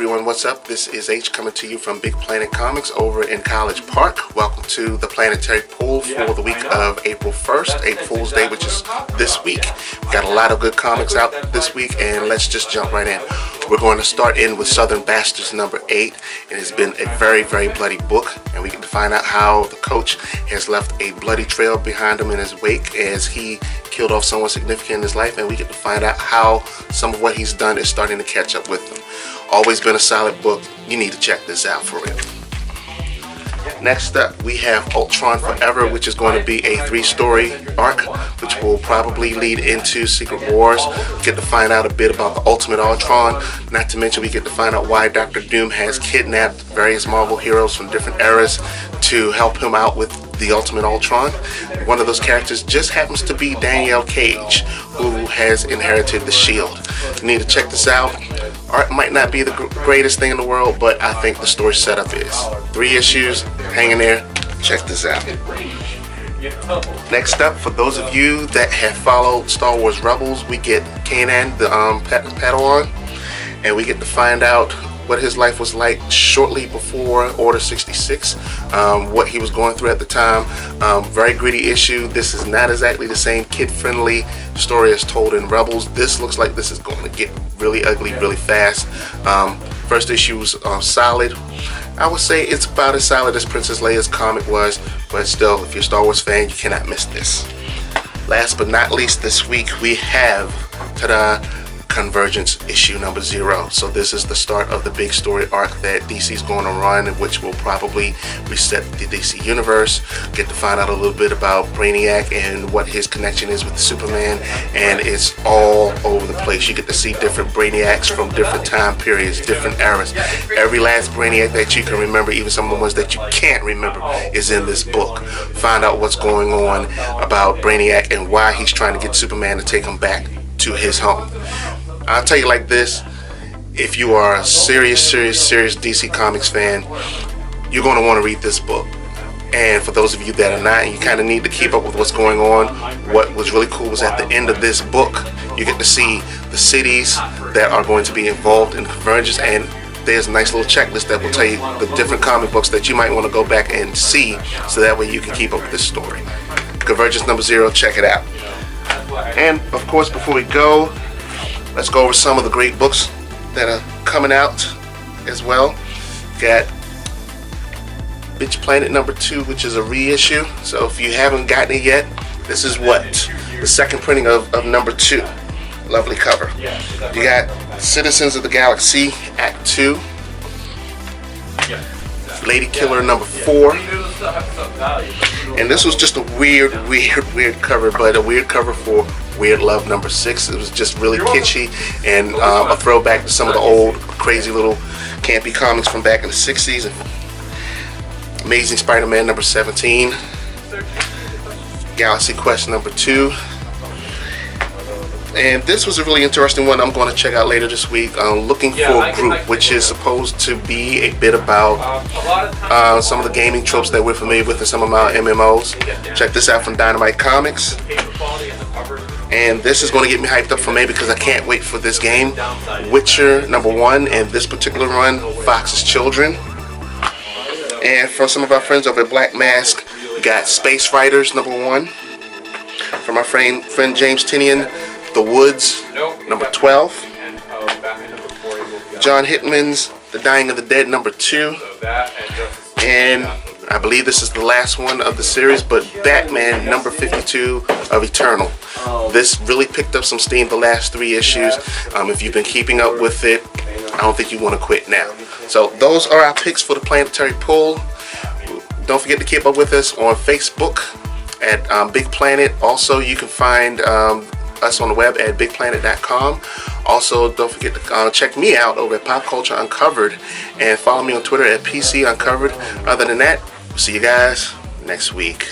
everyone, what's up? This is H coming to you from Big Planet Comics over in College Park. Welcome to the Planetary Pull for the week of April 1st, April Fool's Day, which is this week. We've got a lot of good comics out this week, and let's just jump right in. We're going to start in with Southern Bastards number 8. It has been a very, very bloody book, and we get to find out how the coach has left a bloody trail behind him in his wake as he killed off someone significant in his life, and we get to find out how some of what he's done is starting to catch up with him. Always been a solid book. You need to check this out for real. Next up, we have Ultron Forever, which is going to be a 3-story arc, which will probably lead into Secret Wars. We get to find out a bit about the Ultimate Ultron. Not to mention, we get to find out why Dr. Doom has kidnapped various Marvel heroes from different eras to help him out with the Ultimate Ultron. One of those characters just happens to be Danielle Cage, who has inherited the shield. You need to check this out. Art might not be the greatest thing in the world, but I think the story setup is. 3 issues, hang in there, check this out. Next up, for those of you that have followed Star Wars Rebels, we get Karan, the Padawan, and we get to find out what his life was like shortly before Order 66, what he was going through at the time. Very gritty issue. This is not exactly the same kid-friendly story as told in Rebels. This looks like this is going to get really ugly really fast. First issue was solid. I would say it's about as solid as Princess Leia's comic was, but still, if you're a Star Wars fan, you cannot miss this. Last but not least, this week we have, ta-da, Convergence issue number 0. So this is the start of the big story arc that DC is going to run, which will probably reset the DC universe. Get to find out a little bit about Brainiac and what his connection is with Superman, and it's all over the place. You get to see different Brainiacs from different time periods, different eras. Every last Brainiac that you can remember, even some of the ones that you can't remember, is in this book. Find out what's going on about Brainiac and why he's trying to get Superman to take him back to his home. I'll tell you like this, if you are a serious DC Comics fan, you're going to want to read this book. And for those of you that are not, and you kind of need to keep up with what's going on, what was really cool was at the end of this book, you get to see the cities that are going to be involved in Convergence, and there's a nice little checklist that will tell you the different comic books that you might want to go back and see, so that way you can keep up with this story. Convergence number 0, check it out. And of course, before we go, let's go over some of the great books that are coming out as well. Got Big Planet number 2, which is a reissue. So if you haven't gotten it yet, this is what? The second printing of number 2. Lovely cover. You got Citizens of the Galaxy Act 2. Lady Killer number 4. And this was just a weird cover, but a weird cover for Weird Love number 6. It was just really kitschy and a throwback to some of the old crazy little campy comics from back in the 60s. Amazing Spider-Man number 17. Galaxy Quest number 2. And this was a really interesting one I'm going to check out later this week. Looking for a Group, which is supposed to be a bit about some of the gaming tropes that we're familiar with in some of our MMOs. Check this out from Dynamite Comics. And this is going to get me hyped up for May because I can't wait for this game. Witcher number 1, and this particular run, Fox's Children. And from some of our friends over at Black Mask, we got Space Riders number 1. From our friend James Tinian, The Woods number 12. John Hickman's The Dying of the Dead number 2. And I believe this is the last one of the series, but Batman number 52 of Eternal. This really picked up some steam the last 3 issues. If you've been keeping up with it, I don't think you want to quit now. So those are our picks for the Planetary Pull. Don't forget to keep up with us on Facebook at Big Planet. Also, you can find us on the web at bigplanet.com. Also, don't forget to check me out over at Pop Culture Uncovered and follow me on Twitter at PC Uncovered. Other than that, we'll see you guys next week.